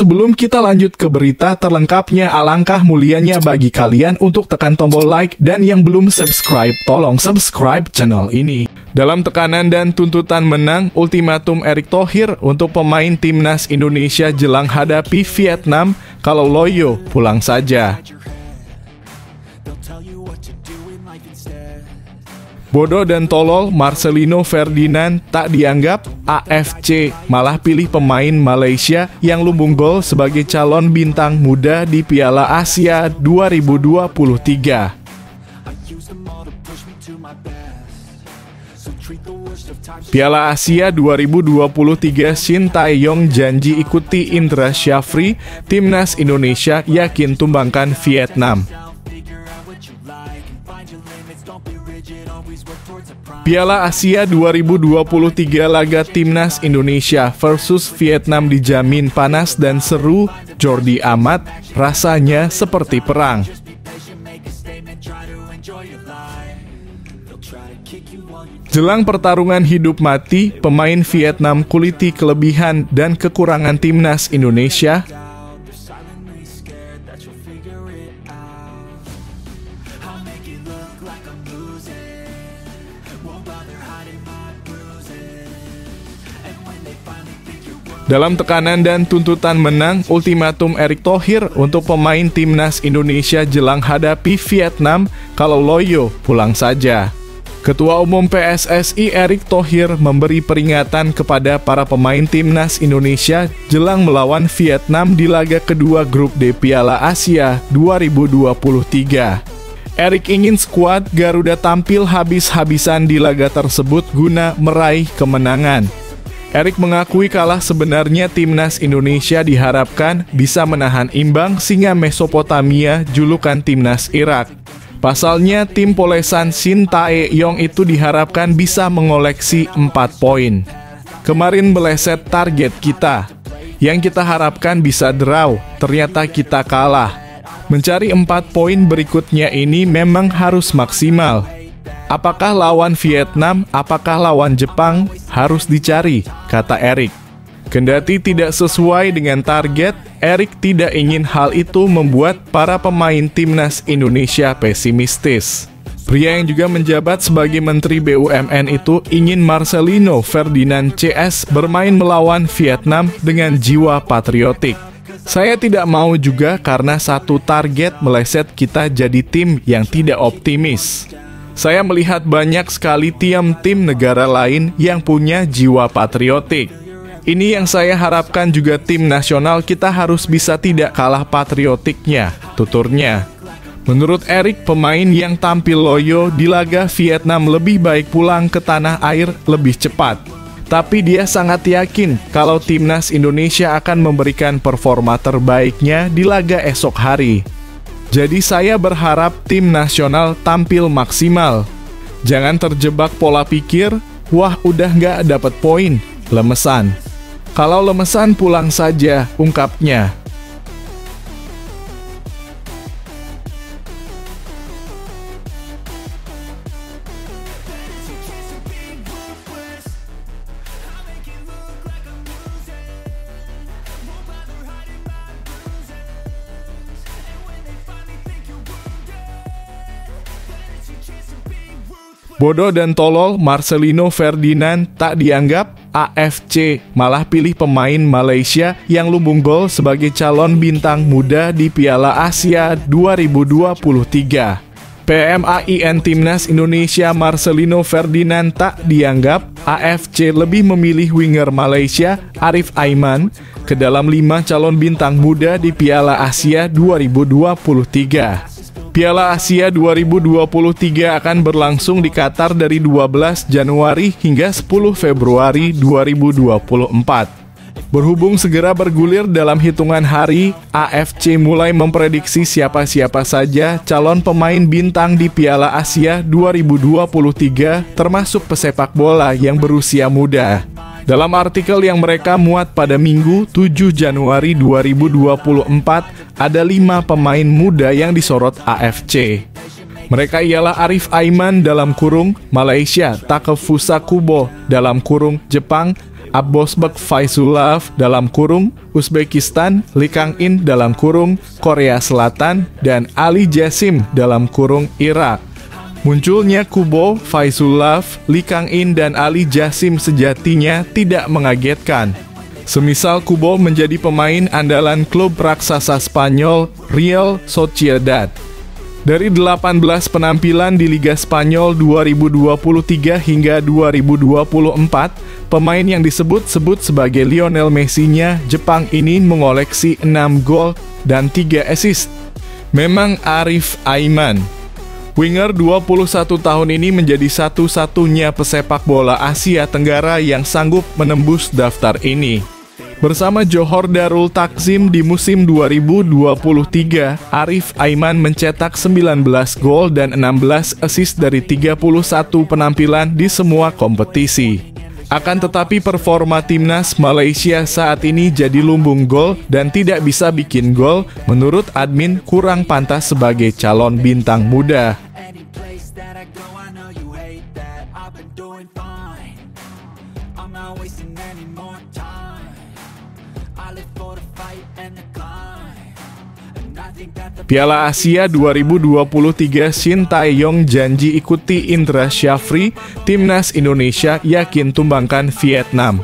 sebelum kita lanjut ke berita terlengkapnya, alangkah mulianya bagi kalian untuk tekan tombol like, dan yang belum subscribe, tolong subscribe channel ini. Dalam tekanan dan tuntutan menang, ultimatum Erick Thohir untuk pemain timnas Indonesia jelang hadapi Vietnam, kalau loyo pulang saja. Bodoh dan tolol, Marcelino Ferdinand tak dianggap AFC, malah pilih pemain Malaysia yang lumbung gol sebagai calon bintang muda di Piala Asia 2023. Piala Asia 2023, Shin Tae-yong janji ikuti Indra Syafri, timnas Indonesia yakin tumbangkan Vietnam. Piala Asia 2023 laga timnas Indonesia versus Vietnam dijamin panas dan seru. Jordi Amat, rasanya seperti perang. Jelang pertarungan hidup mati, pemain Vietnam kuliti kelebihan dan kekurangan timnas Indonesia. Dalam tekanan dan tuntutan menang, ultimatum Erick Thohir untuk pemain timnas Indonesia jelang hadapi Vietnam, kalau loyo pulang saja. Ketua Umum PSSI Erick Thohir memberi peringatan kepada para pemain timnas Indonesia jelang melawan Vietnam di laga kedua grup D Piala Asia 2023. Erick ingin skuad Garuda tampil habis-habisan di laga tersebut guna meraih kemenangan. Erick mengakui kalah sebenarnya timnas Indonesia diharapkan bisa menahan imbang singa Mesopotamia julukan timnas Irak. Pasalnya tim polesan Shin Tae-yong itu diharapkan bisa mengoleksi 4 poin. Kemarin meleset target kita. Yang kita harapkan bisa draw, ternyata kita kalah. Mencari 4 poin berikutnya ini memang harus maksimal. Apakah lawan Vietnam, apakah lawan Jepang, harus dicari, kata Erick. Kendati tidak sesuai dengan target, Erick tidak ingin hal itu membuat para pemain timnas Indonesia pesimistis. Pria yang juga menjabat sebagai Menteri BUMN itu ingin Marcelino Ferdinand CS bermain melawan Vietnam dengan jiwa patriotik. Saya tidak mau juga karena satu target meleset kita jadi tim yang tidak optimis. Saya melihat banyak sekali tim negara lain yang punya jiwa patriotik. Ini yang saya harapkan juga tim nasional kita harus bisa tidak kalah patriotiknya, tuturnya. Menurut Erick, pemain yang tampil loyo di laga Vietnam lebih baik pulang ke tanah air lebih cepat. Tapi dia sangat yakin kalau timnas Indonesia akan memberikan performa terbaiknya di laga esok hari. Jadi saya berharap tim nasional tampil maksimal. Jangan terjebak pola pikir, wah udah nggak dapat poin, lemesan. Kalau lemesan pulang saja, ungkapnya. Bodoh dan tolol, Marcelino Ferdinand tak dianggap AFC, malah pilih pemain Malaysia yang lumbung gol sebagai calon bintang muda di Piala Asia 2023. PMAIN Timnas Indonesia Marcelino Ferdinand tak dianggap AFC, lebih memilih winger Malaysia Arif Aiman ke dalam 5 calon bintang muda di Piala Asia 2023. Piala Asia 2023 akan berlangsung di Qatar dari 12 Januari hingga 10 Februari 2024. Berhubung segera bergulir dalam hitungan hari, AFC mulai memprediksi siapa-siapa saja calon pemain bintang di Piala Asia 2023, termasuk pesepak bola yang berusia muda. Dalam artikel yang mereka muat pada Minggu 7 Januari 2024, ada 5 pemain muda yang disorot AFC. Mereka ialah Arif Aiman dalam kurung Malaysia, Takefusa Kubo dalam kurung Jepang, Abbosbek Faisulov (Uzbekistan), Lee Kang-in (Korea Selatan), dan Ali Jasim (Irak). Munculnya kubu Faisulov, Lee Kang-in, dan Ali Jasim sejatinya tidak mengagetkan. Semisal Kubo menjadi pemain andalan klub raksasa Spanyol Real Sociedad. Dari 18 penampilan di Liga Spanyol 2023 hingga 2024, pemain yang disebut-sebut sebagai Lionel Messi-nya Jepang ini mengoleksi 6 gol dan 3 assist. Memang Arif Aiman. Winger 21 tahun ini menjadi satu-satunya pesepak bola Asia Tenggara yang sanggup menembus daftar ini. Bersama Johor Darul Takzim di musim 2023, Arif Aiman mencetak 19 gol dan 16 assist dari 31 penampilan di semua kompetisi. Akan tetapi performa timnas Malaysia saat ini jadi lumbung gol dan tidak bisa bikin gol, menurut admin kurang pantas sebagai calon bintang muda. Piala Asia 2023, Shin Tae-yong janji ikuti Indra Syafri, Timnas Indonesia yakin tumbangkan Vietnam.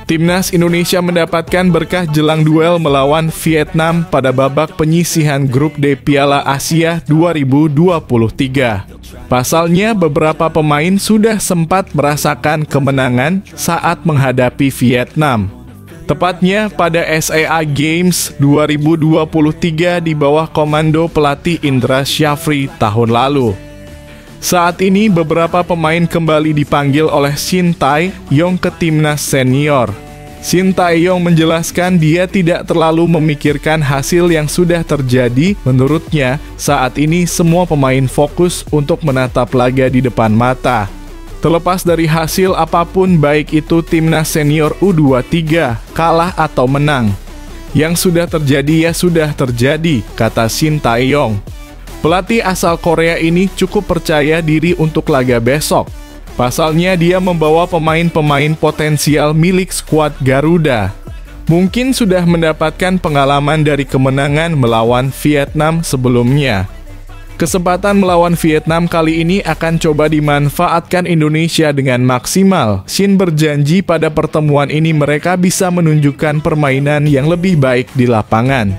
Timnas Indonesia mendapatkan berkah jelang duel melawan Vietnam pada babak penyisihan grup D Piala Asia 2023. Pasalnya, beberapa pemain sudah sempat merasakan kemenangan saat menghadapi Vietnam. Tepatnya pada SEA Games 2023 di bawah komando pelatih Indra Syafri tahun lalu. Saat ini beberapa pemain kembali dipanggil oleh Shin Tae-yong ke timnas senior. Shin Tae-yong menjelaskan dia tidak terlalu memikirkan hasil yang sudah terjadi. Menurutnya, saat ini semua pemain fokus untuk menatap laga di depan mata. Terlepas dari hasil apapun, baik itu timnas senior U23, kalah atau menang. Yang sudah terjadi ya sudah terjadi, kata Shin Tae-yong. Pelatih asal Korea ini cukup percaya diri untuk laga besok. Pasalnya dia membawa pemain-pemain potensial milik skuad Garuda. Mungkin sudah mendapatkan pengalaman dari kemenangan melawan Vietnam sebelumnya. Kesempatan melawan Vietnam kali ini akan coba dimanfaatkan Indonesia dengan maksimal. Shin berjanji pada pertemuan ini mereka bisa menunjukkan permainan yang lebih baik di lapangan.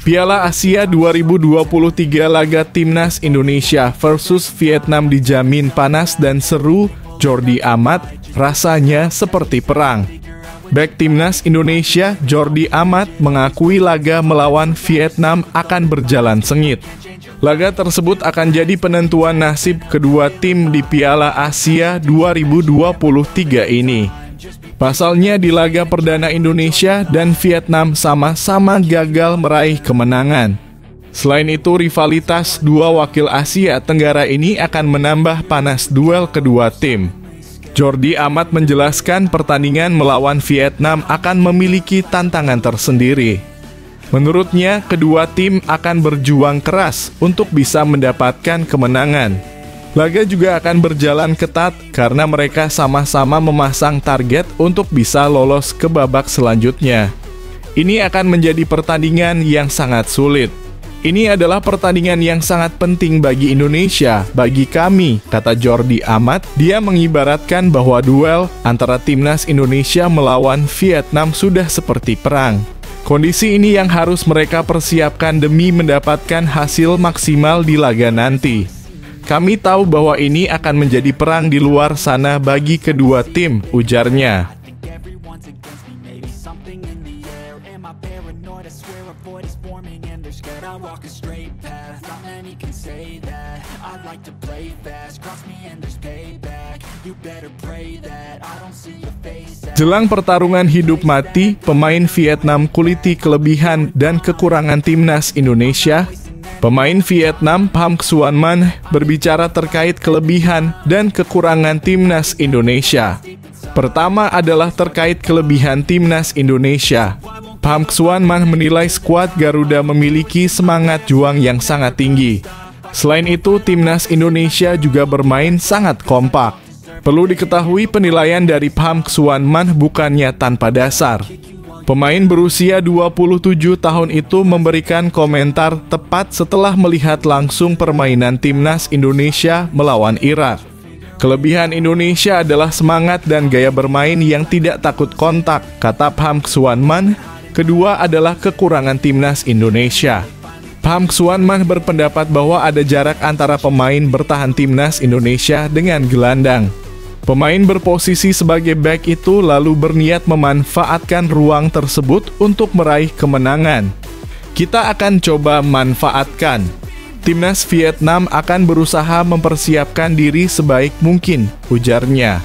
Piala Asia 2023 laga Timnas Indonesia versus Vietnam dijamin panas dan seru. Jordi Amat, rasanya seperti perang. Bek Timnas Indonesia, Jordi Amat, mengakui laga melawan Vietnam akan berjalan sengit. Laga tersebut akan jadi penentuan nasib kedua tim di Piala Asia 2023 ini. Pasalnya di laga perdana Indonesia dan Vietnam sama-sama gagal meraih kemenangan. Selain itu, rivalitas dua wakil Asia Tenggara ini akan menambah panas duel kedua tim. Jordi Amat menjelaskan pertandingan melawan Vietnam akan memiliki tantangan tersendiri. Menurutnya, kedua tim akan berjuang keras untuk bisa mendapatkan kemenangan. Laga juga akan berjalan ketat karena mereka sama-sama memasang target untuk bisa lolos ke babak selanjutnya. Ini akan menjadi pertandingan yang sangat sulit. Ini adalah pertandingan yang sangat penting bagi Indonesia, bagi kami, kata Jordi Amat. Dia mengibaratkan bahwa duel antara timnas Indonesia melawan Vietnam sudah seperti perang. Kondisi ini yang harus mereka persiapkan demi mendapatkan hasil maksimal di laga nanti. Kami tahu bahwa ini akan menjadi perang di luar sana bagi kedua tim, ujarnya. Jelang pertarungan hidup mati, pemain Vietnam kuliti kelebihan dan kekurangan timnas Indonesia. Pemain Vietnam Pham Xuan Man berbicara terkait kelebihan dan kekurangan timnas Indonesia. Pertama adalah terkait kelebihan timnas Indonesia. Pham Xuan Man menilai skuad Garuda memiliki semangat juang yang sangat tinggi. Selain itu, timnas Indonesia juga bermain sangat kompak. Perlu diketahui penilaian dari Pham Xuan Man bukannya tanpa dasar. Pemain berusia 27 tahun itu memberikan komentar tepat setelah melihat langsung permainan timnas Indonesia melawan Irak. Kelebihan Indonesia adalah semangat dan gaya bermain yang tidak takut kontak, kata Pham Xuan Man. Kedua adalah kekurangan timnas Indonesia. Pham Xuan Man berpendapat bahwa ada jarak antara pemain bertahan timnas Indonesia dengan gelandang. Pemain berposisi sebagai bek itu lalu berniat memanfaatkan ruang tersebut untuk meraih kemenangan. Kita akan coba manfaatkan. Timnas Vietnam akan berusaha mempersiapkan diri sebaik mungkin, ujarnya.